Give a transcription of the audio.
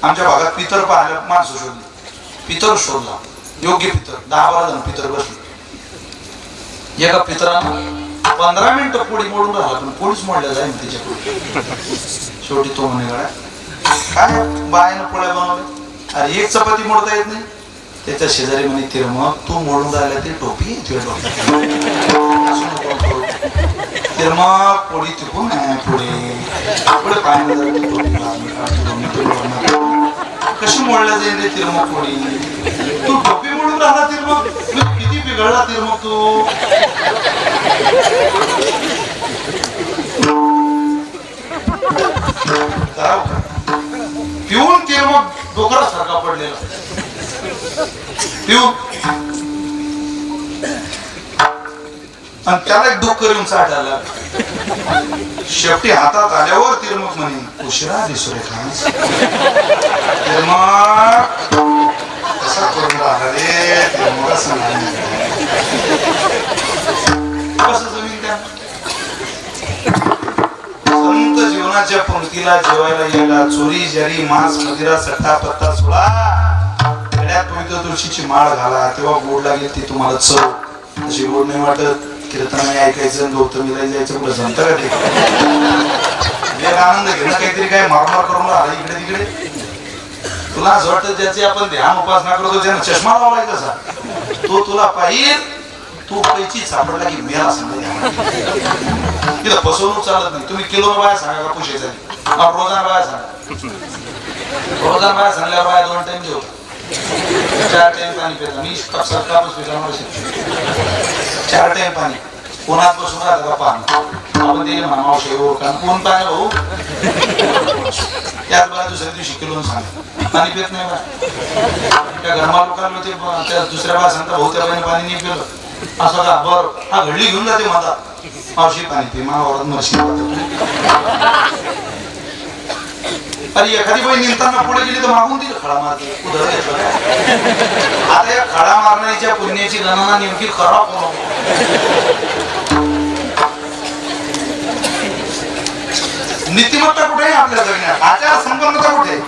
आमच्या भागात पितर पाहायला माणसं शोधली, पितर शोधला, योग्य पितर 10-12 जण पितर बसले. एका पितरानं 15 मिनिटं पोळी मोडून राहिला, पण पोळीच मोडल्या जाईल तिच्या पुढे. शेवटी तो म्हणे गड्या काय बायानं पोळ्या बनवल्या, अरे एक चपाती मोडता येत नाही. त्याच्या शेजारी म्हणे ते मग तू मोडून राहिला ती टोपी मग पोळी तिकून पुढे पुढे कशी मोडल्या जाईल रे तिरमग पोळी, तू टोपी मोडून राहिला तिरमग, किती बिघडला तिरमग तू. पिऊन तिरमग डोकरा सारखा पडलेला पिऊन, आणि त्याला एक डोकर येऊन चाट आला. शेपटी हातात आल्यावर तिरमग म्हणे उशिरा दिसू रे खास, तिरमग कसा करून राहिला रे तिरमग, असं कसं जमीन त्या संत जीवनाच्या पंक्तीला जेवायला यायला चोरी जरी मांस मदिरा सट्टा पत्ता सोडा, गळ्यात पवित्र तुळशीची माळ घाला, तेव्हा गोड लागेल ती तुम्हाला चव. अशी गोड नाही वाटत कीर्तनाने ऐकायचं, गौतमीला जायचं, कुठं जमत का ते आनंद घेणं काहीतरी काय मारमार करून राहिला इकडे तिकडे. तुला असं वाटतं ज्याची आपण ध्यान उपासना करतो ज्यानं चष्मा लावलाय तसा, तो तुला पाहिजे तू पैची सापडला की मेला सांगा. तिथं फसवणूक चालत नाही. तुम्ही किलो बाया सांगा का पुशेचा, रोजान बाया सांगा, रोजान बाया सांगल्यावर बाया 2 टाइम जेवतात, 4 टाइम पाणी पितात. मी कापूस पिकावर 4 टाइम पाणी कोणात बसून राहतं का पाणी आपण दिले म्हणा मावशी ओळखा कोण पाणी भाऊ, त्याच बाया दुसऱ्या दिवशी किलो सांगा पाणी पित नाही बा. त्या घरमा लोकांना ते त्या दुसऱ्या बाया सांगता भाऊ त्या बाईने पाणी नाही पिलं असं का, बरं हा घडली घेऊन जाते माझा मावशी पाणी पी मावरात मशीन. अरे एखादी बाई निघताना पुढे गेली तर मागून तिला खडा मारते, उधर घेतलं. आता या खडा मारण्याच्या पुण्याची गणना नेमकी करा कोण, नीतिमत्ता कुठे आहे आपल्या जगण्यात, आचार संपन्नता कुठे आहे.